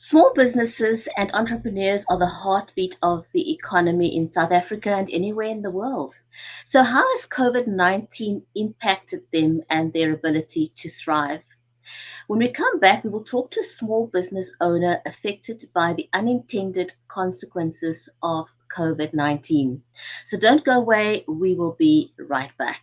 Small businesses and entrepreneurs are the heartbeat of the economy in South Africa and anywhere in the world. So, how has COVID-19 impacted them and their ability to thrive? When we come back, we will talk to a small business owner affected by the unintended consequences of COVID-19. So, don't go away, we will be right back.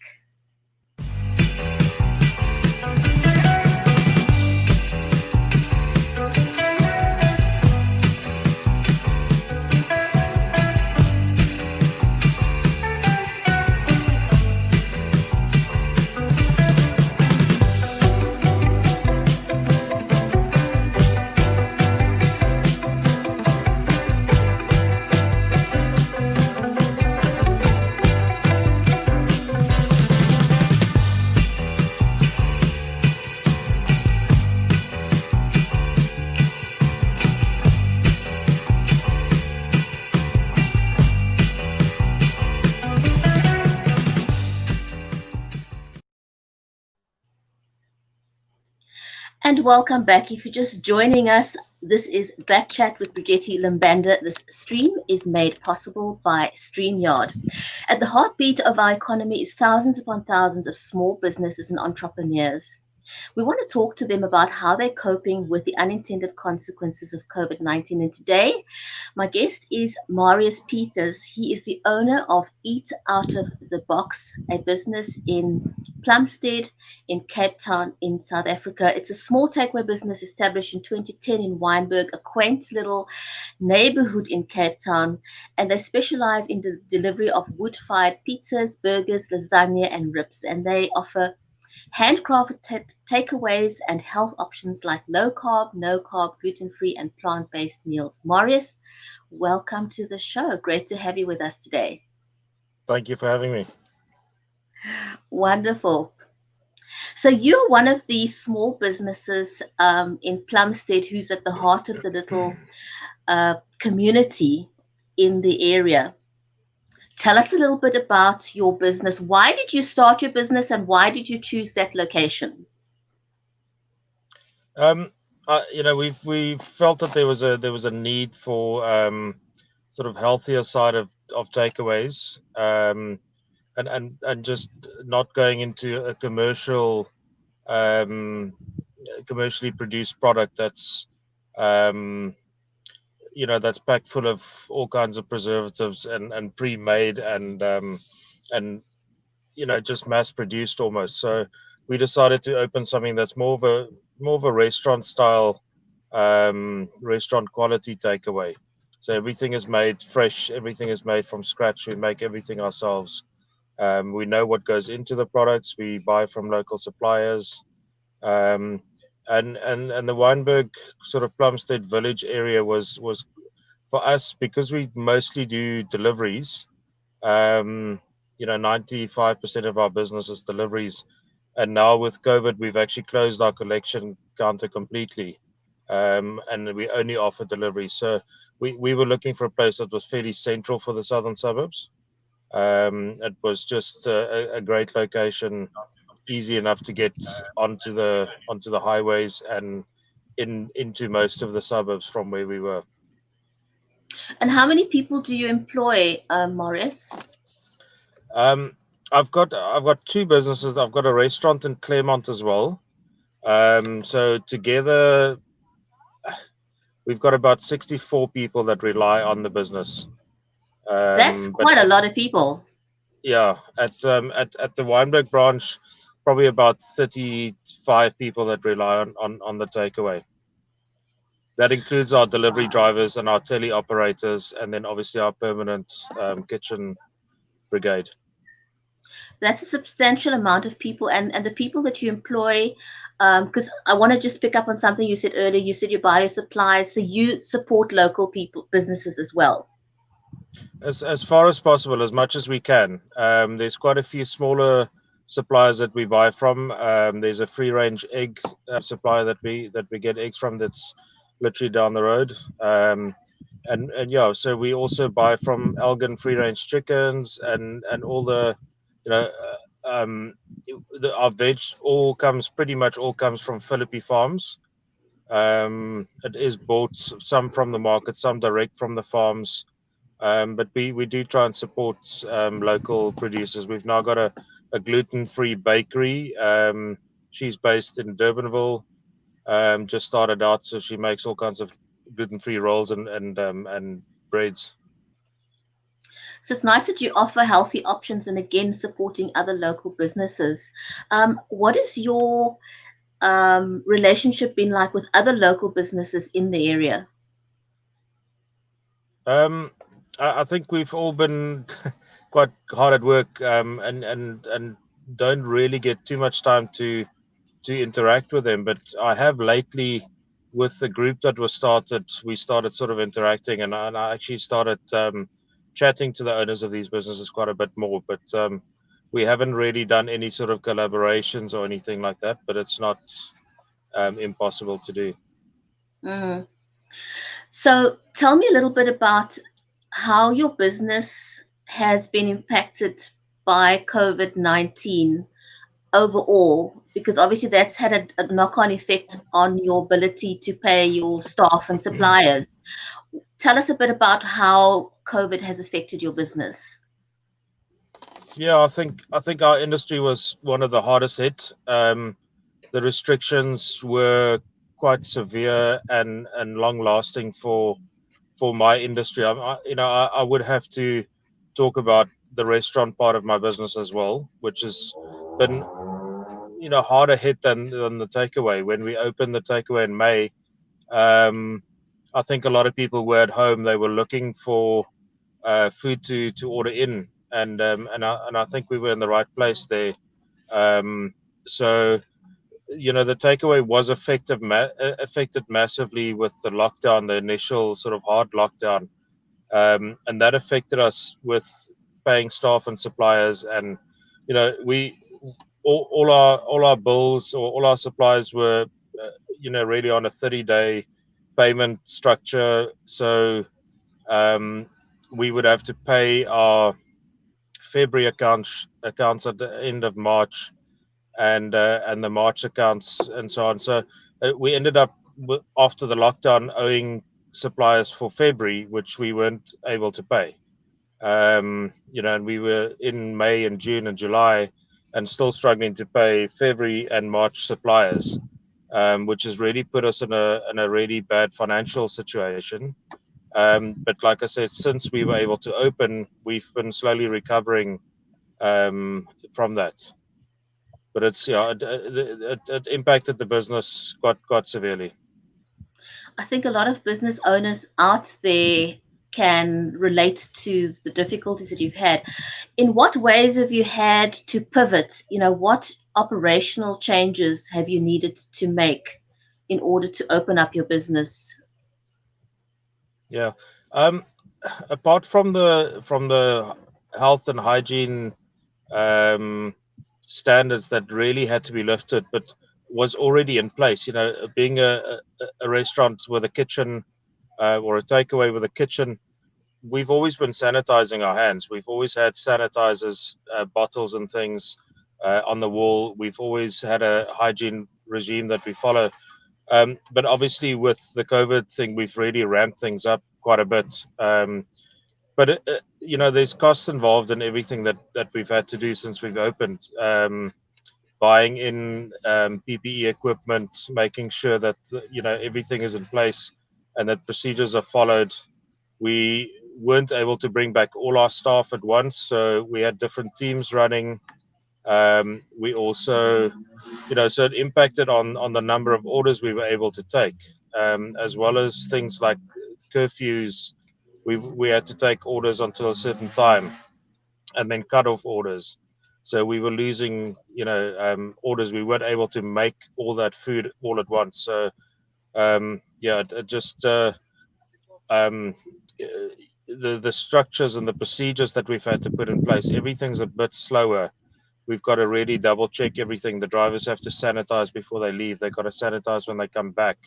And welcome back. If you're just joining us, this is BackChat with Bridgetti. This stream is made possible by StreamYard. At the heartbeat of our economy is thousands upon thousands of small businesses and entrepreneurs. We want to talk to them about how they're coping with the unintended consequences of COVID-19. And today, my guest is Marius Pieters. He is the owner of Eat Out of the Box, a business in Plumstead in Cape Town in South Africa. It's a small takeaway business established in 2010 in Wynberg, a quaint little neighbourhood in Cape Town, and they specialise in the delivery of wood-fired pizzas, burgers, lasagne, and ribs. And they offer handcrafted takeaways and health options like low carb, no carb, gluten free, and plant based meals. Marius, welcome to the show. Great to have you with us today. Thank you for having me. Wonderful. So you're one of the small businesses in Plumstead who's at the heart of the little community in the area. Tell us a little bit about your business. Why did you start your business and why did you choose that location? We felt that there was a need for sort of healthier side of takeaways, and just not going into a commercially produced product that's that's packed full of all kinds of preservatives and pre-made and just mass produced almost. So we decided to open something that's more of a restaurant style, restaurant quality takeaway. So everything is made fresh, everything is made from scratch. We make everything ourselves. We know what goes into the products. We buy from local suppliers. And the Wynberg sort of Plumstead village area was for us, because we mostly do deliveries. 95% of our business is deliveries, and now with COVID we've actually closed our collection counter completely, and we only offer deliveries. So we were looking for a place that was fairly central for the southern suburbs. It was just a great location, easy enough to get onto the highways and into most of the suburbs from where we were. And how many people do you employ, Marius? I've got two businesses. I've got a restaurant in Claremont as well. So together, we've got about 64 people that rely on the business. That's quite a lot of people. Yeah, at the Wynberg branch, probably about 35 people that rely on the takeaway. That includes our delivery drivers and our tele operators, and then obviously our permanent kitchen brigade. That's a substantial amount of people, and the people that you employ, because I want to just pick up on something you said earlier. You said you buy your supplies, so you support local people, businesses as well. As far as possible, as much as we can. There's quite a few smaller suppliers that we buy from. There's a free range egg supplier that we get eggs from that's literally down the road. And yeah, so we also buy from Elgin free range chickens and all the our veg pretty much all comes from Philippi Farms. It is bought some from the market, some direct from the farms. But we do try and support local producers. We've now got a gluten-free bakery. She's based in Durbanville. Just started out, so she makes all kinds of gluten-free rolls and breads. So it's nice that you offer healthy options and again supporting other local businesses. What is your relationship been like with other local businesses in the area? Um, I think we've all been quite hard at work, and don't really get too much time to interact with them. But I have lately, with the group that was started, we started sort of interacting, and I actually started chatting to the owners of these businesses quite a bit more. But we haven't really done any sort of collaborations or anything like that. But it's not impossible to do. Mm. So tell me a little bit about how your business has been impacted by COVID-19 overall, because obviously that's had a knock-on effect on your ability to pay your staff and suppliers. Tell us a bit about how COVID has affected your business. Yeah, I think our industry was one of the hardest hit. The restrictions were quite severe and long lasting for my industry. I would have to talk about the restaurant part of my business as well, which has been harder hit than the takeaway. When we opened the takeaway in May, um, I think a lot of people were at home. They were looking for food to order in, and I think we were in the right place there. Um, so the takeaway was affected massively with the lockdown, the initial sort of hard lockdown, and that affected us with paying staff and suppliers. And we all our bills or all our supplies were really on a 30-day payment structure. So um, we would have to pay our February accounts at the end of March, and the March accounts and so on. So we ended up after the lockdown owing suppliers for February, which we weren't able to pay. And we were in May and June and July, and still struggling to pay February and March suppliers, which has really put us in a really bad financial situation. But like I said, since we were able to open, we've been slowly recovering from that. But it impacted the business quite severely. I think a lot of business owners out there can relate to the difficulties that you've had. In what ways have you had to pivot? What operational changes have you needed to make in order to open up your business? Yeah. Um, Apart from the health and hygiene um, standards that really had to be lifted, but was already in place. Being a restaurant with a kitchen, or a takeaway with a kitchen, we've always been sanitizing our hands. We've always had sanitizers, bottles, and things on the wall. We've always had a hygiene regime that we follow. But obviously, with the COVID thing, we've really ramped things up quite a bit. But there's costs involved in everything that we've had to do since we've opened. Buying in PPE equipment, making sure that everything is in place and that procedures are followed. We weren't able to bring back all our staff at once, so we had different teams running. We also, so it impacted on the number of orders we were able to take, as well as things like curfews. We had to take orders until a certain time and then cut off orders. So we were losing, orders. We weren't able to make all that food all at once. So yeah, it just um, the structures and the procedures that we've had to put in place. Everything's a bit slower. We've got to really double check everything. The drivers have to sanitize before they leave. They've got to sanitize when they come back.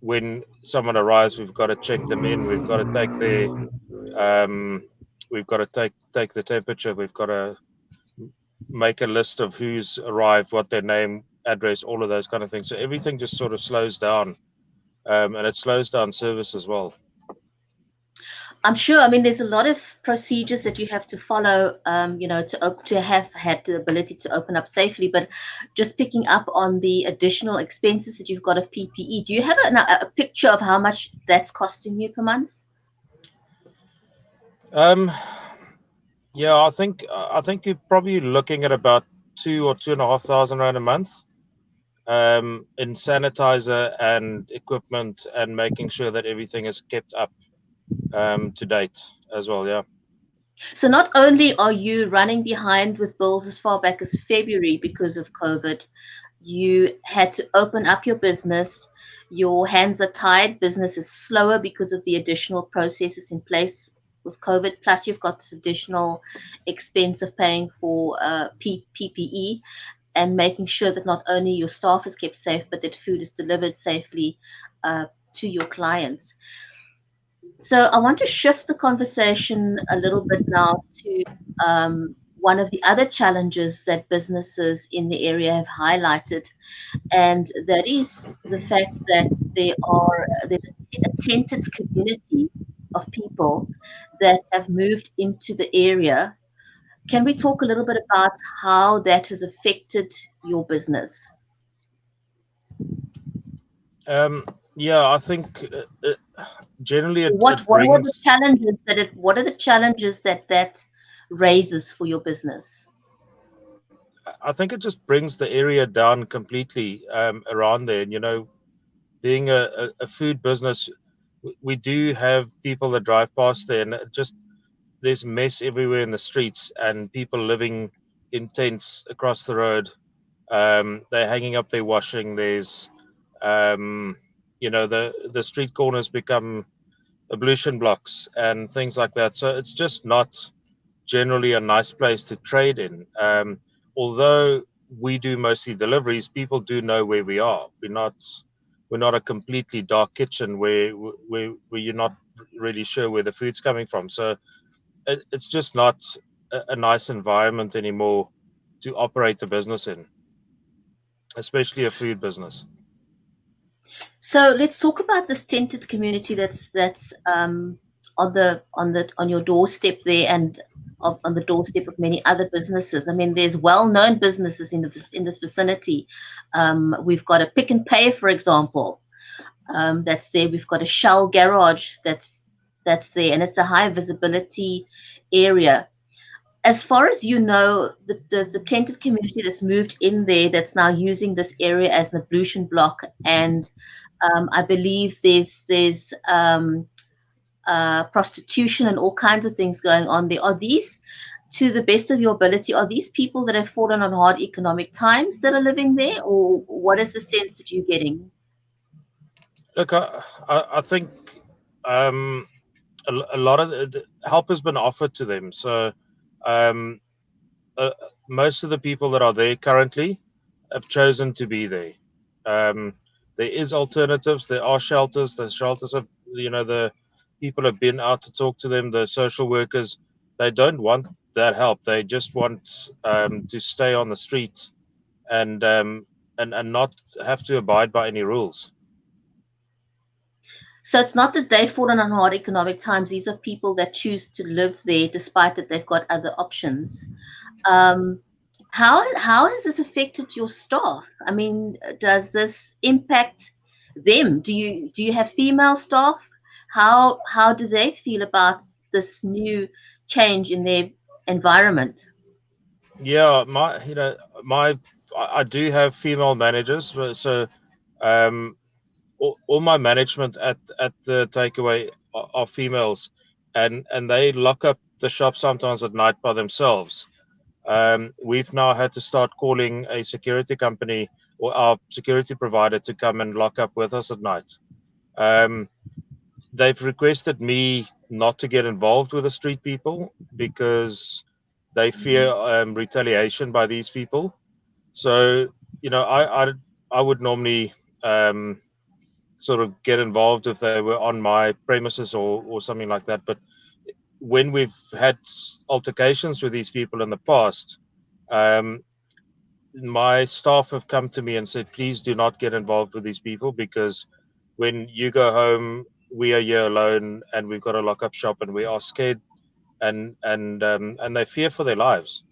When someone arrives, we've got to check them in. We've got to take their we've got to take the temperature. We've got to make a list of who's arrived, what their name address, all of those kind of things. So everything just sort of slows down, and it slows down service as well. I'm sure. I mean, there's a lot of procedures that you have to follow, to have had the ability to open up safely. But just picking up on the additional expenses that you've got of PPE, do you have a picture of how much that's costing you per month? Um, yeah, I think you're probably looking at about 2 or 2,500 rand a month, in sanitizer and equipment, and making sure that everything is kept up, to date as well. Yeah. So not only are you running behind with bills as far back as February because of COVID, you had to open up your business. Your hands are tied. Business is slower because of the additional processes in place with COVID. Plus, you've got this additional expense of paying for PPE and making sure that not only your staff is kept safe, but that food is delivered safely to your clients. So I want to shift the conversation a little bit now to one of the other challenges that businesses in the area have highlighted, and that is the fact that there's a tented community of people that have moved into the area. Can we talk a little bit about how that has affected your business? Um, yeah, I think generally it What are the brings. challenges what are the challenges that raises for your business? I think it just brings the area down completely, around there. And, being a food business, we do have people that drive past there, and it just there's mess everywhere in the streets, and people living in tents across the road. They're hanging up their washing. There's, the street corners become ablution blocks and things like that. So it's just not generally a nice place to trade in. Although we do mostly deliveries, people do know where we are. We're not a completely dark kitchen where you're not really sure where the food's coming from. So it's just not a nice environment anymore to operate a business in, especially a food business. So let's talk about this tented community that's on your doorstep there and on the doorstep of many other businesses. I mean, there's well-known businesses in this vicinity. We've got a Pick and Pay, for example, that's there. We've got a Shell garage that's there, and it's a high visibility area. As far as you know, the tented community that's moved in there that's now using this area as an ablution block, and I believe there's prostitution and all kinds of things going on there. Are these, to the best of your ability, are these people that have fallen on hard economic times that are living there, or what is the sense that you're getting? Look, I think, um, a lot of the help has been offered to them. So, um, uh, most of the people that are there currently have chosen to be there. Um, there is alternatives. There are shelters. The shelters have, the people have been out to talk to them. The social workers, they don't want that help. They just want, to stay on the street, and and not have to abide by any rules. So it's not that they've fallen on hard economic times. These are people that choose to live there despite that they've got other options. Um, how has this affected your staff? I mean, does this impact them? Do you have female staff? How do they feel about this new change in their environment? Yeah, my I do have female managers. So, um, all my management at the takeaway are females, and they lock up the shop sometimes at night by themselves. We've now had to start calling a security company or our security provider to come and lock up with us at night. Um, they've requested me not to get involved with the street people because they fear, retaliation by these people. So, I would normally, um, sort of get involved if they were on my premises, or something like that. But when we've had altercations with these people in the past, um, my staff have come to me and said, please do not get involved with these people, because when you go home, we are here alone and we've got to lock up shop and we are scared, and they fear for their lives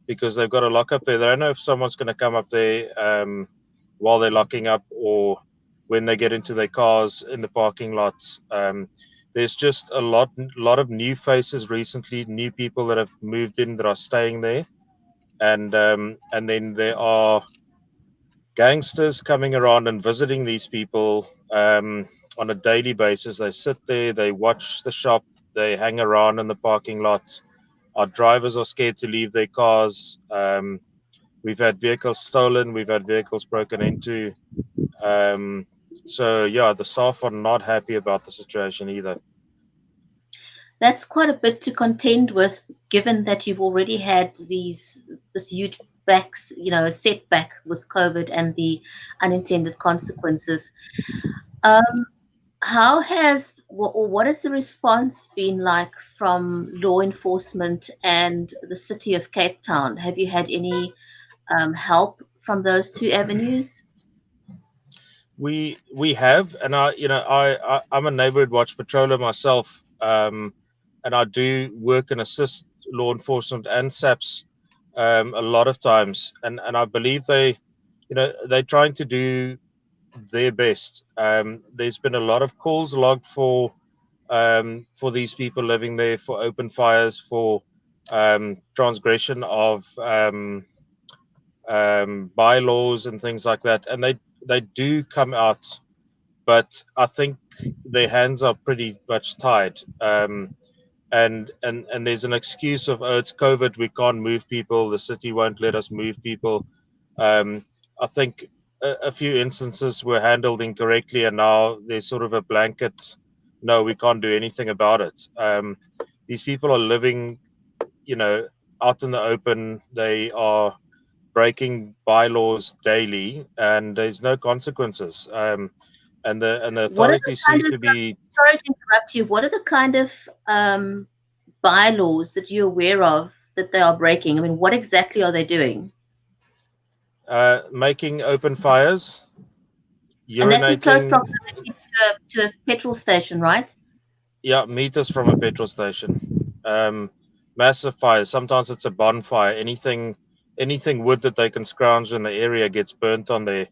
because they've got to lock up there. They don't know if someone's going to come up there while they're locking up, or when they get into their cars in the parking lot. There's just a lot of new faces recently, new people that have moved in that are staying there, and then there are gangsters coming around and visiting these people on a daily basis. They sit there, they watch the shop, they hang around in the parking lot. Our drivers are scared to leave their cars. We've had vehicles stolen, we've had vehicles broken into. So yeah, the staff are not happy about the situation either. That's quite a bit to contend with, given that you've already had this huge setback with COVID and the unintended consequences. Um, how has or what has the response been like from law enforcement and the city of Cape Town? Have you had any help from those two avenues? We have, and I'm a neighborhood watch patroller myself, and I do work and assist law enforcement and SAPS a lot of times, and I believe they're trying to do their best. There's been a lot of calls logged for these people living there, for open fires, for transgression of bylaws and things like that, and they do come out, but I think their hands are pretty much tied. And there's an excuse of, oh, it's COVID, we can't move people, the city won't let us move people. I think a few instances were handled incorrectly, and now there's sort of a blanket, no, we can't do anything about it. These people are living, out in the open. They are breaking bylaws daily, and there's no consequences. And the What are the authorities kind seem of to be sorry to interrupt you. What are the kind of bylaws that you're aware of that they are breaking? I mean, what exactly are they doing? making open fires, And that's in close urinating. proximity to a petrol station, right? Yeah, meters from a petrol station. Massive fires. Sometimes it's a bonfire. Anything wood that they can scrounge in the area gets burnt on there.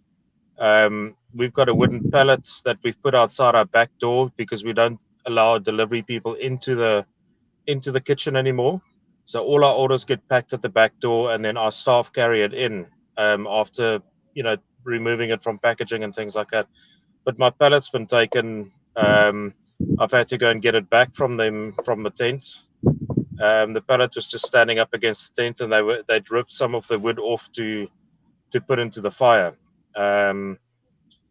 We've got a wooden pallet that we've put outside our back door because we don't allow delivery people into the kitchen anymore. So all our orders get packed at the back door, and then our staff carry it in after removing it from packaging and things like that. But my pallet's been taken. I've had to go and get it back from them from the tent. The pallet was just standing up against the tent, and they'd ripped some of the wood off to put into the fire.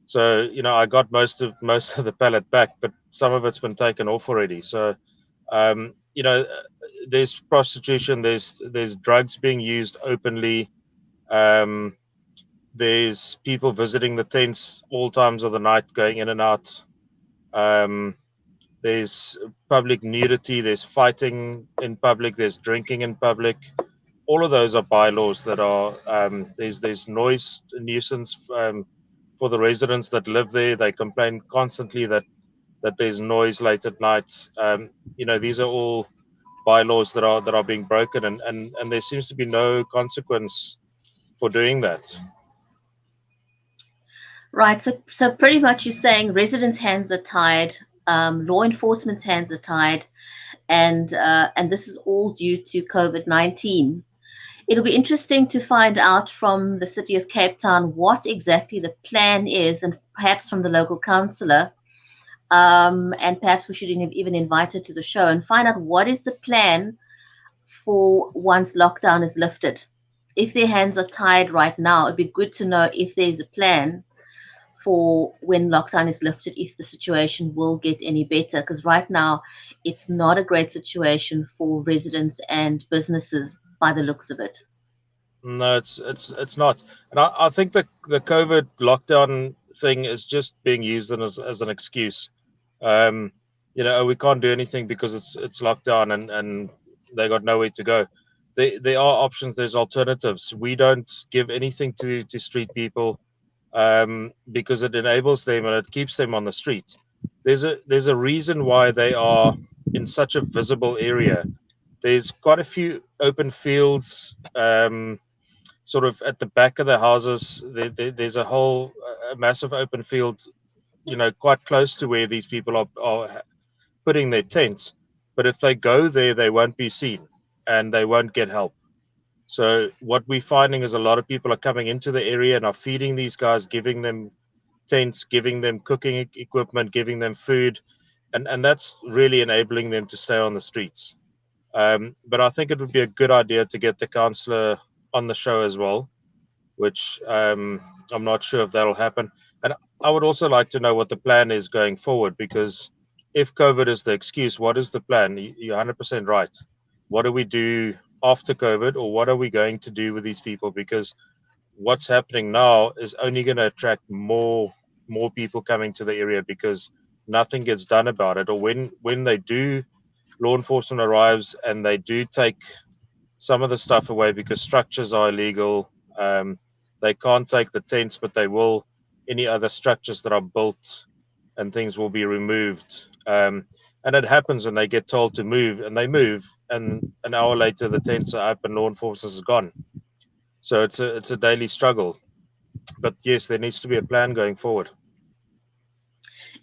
So I got most of the pallet back, but some of it's been taken off already. So um, you know, there's prostitution, there's drugs being used openly. Um, there's people visiting the tents all times of the night, going in and out. Um, there's public nudity, there's fighting in public, there's drinking in public. All of those are bylaws that are there's noise nuisance for the residents that live there. They complain constantly that there's noise late at night. These are all bylaws that are being broken, and there seems to be no consequence for doing that. Right. So pretty much you're saying residents' hands are tied, law enforcement's hands are tied, and this is all due to COVID-19. It'll be interesting to find out from the city of Cape Town what exactly the plan is, and perhaps from the local councillor. And perhaps we should even invite her to the show and find out what is the plan for once lockdown is lifted. If their hands are tied right now, it'd be good to know if there's a plan for when lockdown is lifted, if the situation will get any better. Because right now, it's not a great situation for residents and businesses by the looks of it. No, it's not, and I think the COVID lockdown thing is just being used as an excuse. We can't do anything because it's lockdown, and they got nowhere to go. there are options. There's alternatives. We don't give anything to street people, because it enables them and it keeps them on the street. There's a reason why they are in such a visible area. There's quite a few open fields, sort of at the back of the houses. There's a massive open field, quite close to where these people are putting their tents. But if they go there, they won't be seen and they won't get help. So what we're finding is a lot of people are coming into the area and are feeding these guys, giving them tents, giving them cooking equipment, giving them food, and that's really enabling them to stay on the streets. But I think it would be a good idea to get the councillor on the show as well, which I'm not sure if that'll happen. And I would also like to know what the plan is going forward, because if COVID is the excuse, what is the plan? You're 100% right. What do we do after COVID, or what are we going to do with these people? Because what's happening now is only going to attract more people coming to the area, because nothing gets done about it. Or when they do, law enforcement arrives and they do take some of the stuff away because structures are illegal. They can't take the tents, but they will any other structures that are built, and things will be removed. And it happens, and they get told to move, and they move, and an hour later the tents are up and law enforcement is gone. So it's a daily struggle. But yes, there needs to be a plan going forward.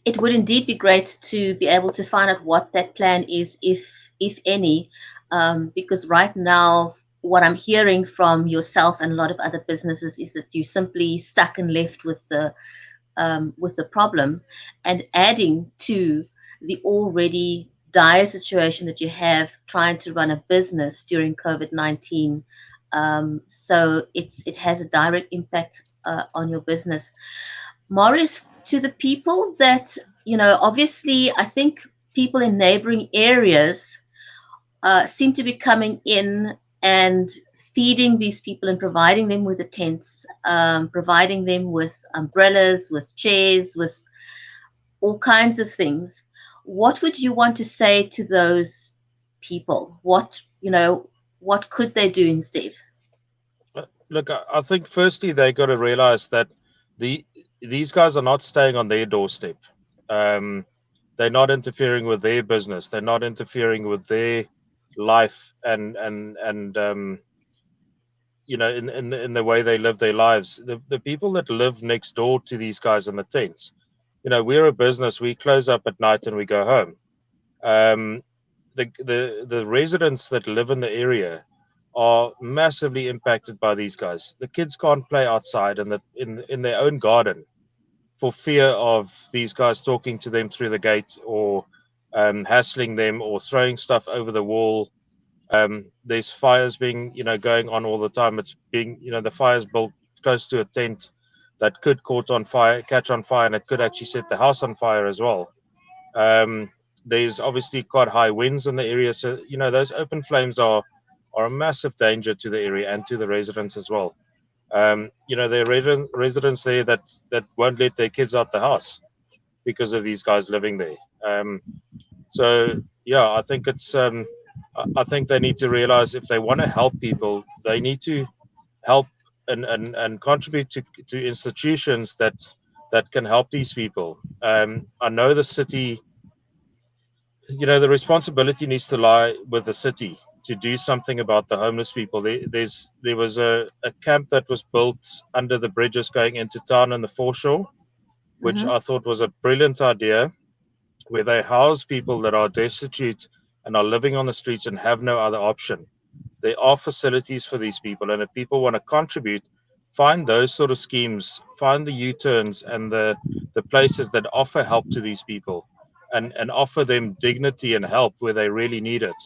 It would indeed be great to be able to find out what that plan is, if any, because right now what I'm hearing from yourself and a lot of other businesses is that you're simply stuck and left with the problem, and adding to the already dire situation that you have trying to run a business during COVID-19. So it has a direct impact on your business. Marius, to the people that, obviously, I think people in neighboring areas seem to be coming in and feeding these people and providing them with the tents, providing them with umbrellas, with chairs, with all kinds of things. What would you want to say to those people? What could they do instead? Look, I think firstly they got to realize that the these guys are not staying on their doorstep. Um, they're not interfering with their business. They're not interfering with their life, and in the way they live their lives. The people that live next door to these guys in the tents, we're a business. We close up at night and we go home. Um, the residents that live in the area are massively impacted by these guys. The kids can't play outside in their own garden for fear of these guys talking to them through the gate, or hassling them, or throwing stuff over the wall. There's fires being going on all the time. It's being the fire's built close to a tent that could catch on fire, and it could actually set the house on fire as well. um, there's obviously quite high winds in the area, so those open flames are a massive danger to the area and to the residents as well. There are residents there that won't let their kids out the house because of these guys living there. So yeah, I think I think they need to realize, if they want to help people, they need to help and contribute to institutions that can help these people. I know the city, the responsibility needs to lie with the city to do something about the homeless people. There was a camp that was built under the bridges going into town in the foreshore, which Mm-hmm. I thought was a brilliant idea, where they house people that are destitute and are living on the streets and have no other option. There are facilities for these people, and if people want to contribute, find those sort of schemes, find the U-turns and the places that offer help to these people, and offer them dignity and help where they really need it.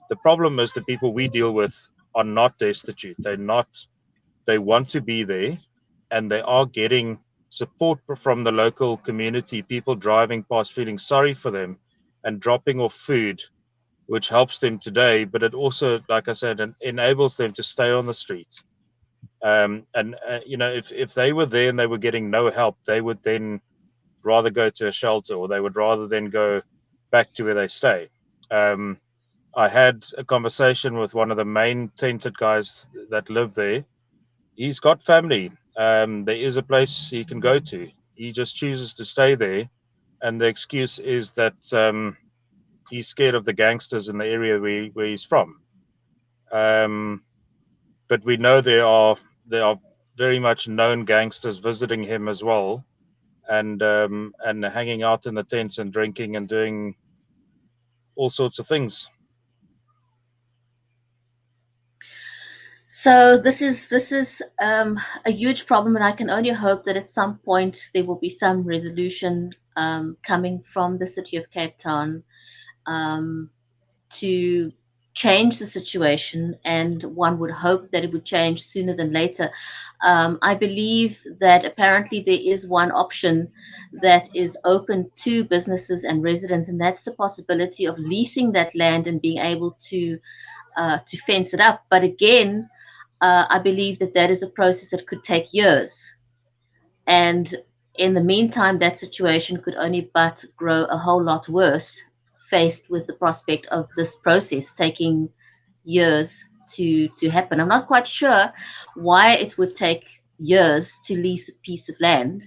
The problem is the people we deal with are not destitute. They want to be there, and they are getting support from the local community, people driving past feeling sorry for them and dropping off food, which helps them today, but it also, like I said, enables them to stay on the street. And if they were there and they were getting no help, they would then rather go to a shelter, or they would rather then go back to where they stay. Um, I had a conversation with one of the main tented guys that live there. He's got family. There is a place he can go to. He just chooses to stay there, and the excuse is that he's scared of the gangsters in the area where he's from. Um, but we know there are very much known gangsters visiting him as well, and hanging out in the tents and drinking and doing all sorts of things. So this is a huge problem, and I can only hope that at some point there will be some resolution coming from the city of Cape Town um, to change the situation, and one would hope that it would change sooner than later. I believe that apparently there is one option that is open to businesses and residents, and that's the possibility of leasing that land and being able to fence it up. But again, I believe that that is a process that could take years. And in the meantime, that situation could only but grow a whole lot worse, faced with the prospect of this process taking years to happen. I'm not quite sure why it would take years to lease a piece of land.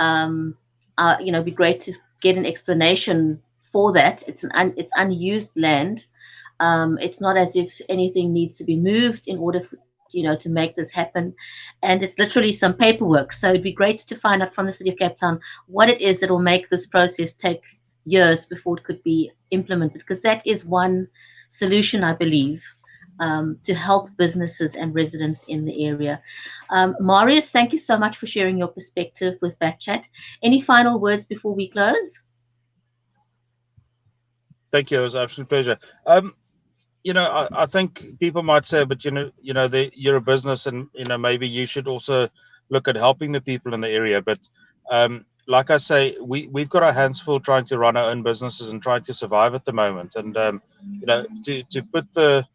Um, it'd be great to get an explanation for that. It's unused land. It's not as if anything needs to be moved in order for, to make this happen, and it's literally some paperwork. So it'd be great to find out from the city of Cape Town what it is that will make this process take years before it could be implemented, because that is one solution, I believe, to help businesses and residents in the area. Marius, thank you so much for sharing your perspective with BackChat. Any final words before we close? Thank you. It was an absolute pleasure. I think people might say, but you're a business, and maybe you should also look at helping the people in the area. But like I say, we've got our hands full trying to run our own businesses and trying to survive at the moment. And to put the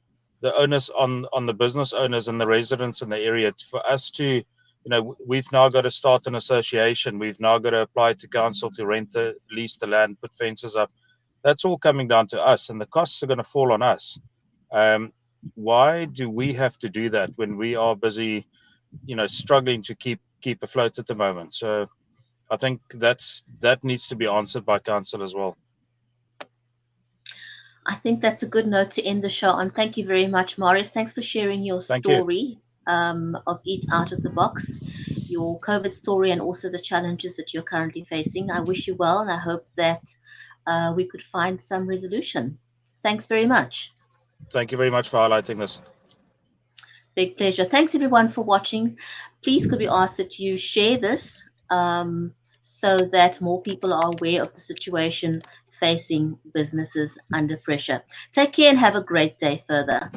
onus on the business owners and the residents in the area for us to, we've now got to start an association. We've now got to apply to council to lease the land, put fences up. That's all coming down to us, and the costs are going to fall on us. um, why do we have to do that when we are busy, struggling to keep afloat at the moment? So I think that needs to be answered by council as well. I think that's a good note to end the show on. Thank you very much, Marius. Thanks for sharing your Thank you. story of Eat Out of the Box, your COVID story, and also the challenges that you're currently facing. I wish you well, and I hope that we could find some resolution. Thanks very much. Thank you very much for highlighting this. Big pleasure. Thanks everyone for watching. Please could we ask that you share this so that more people are aware of the situation facing businesses under pressure. Take care and have a great day further.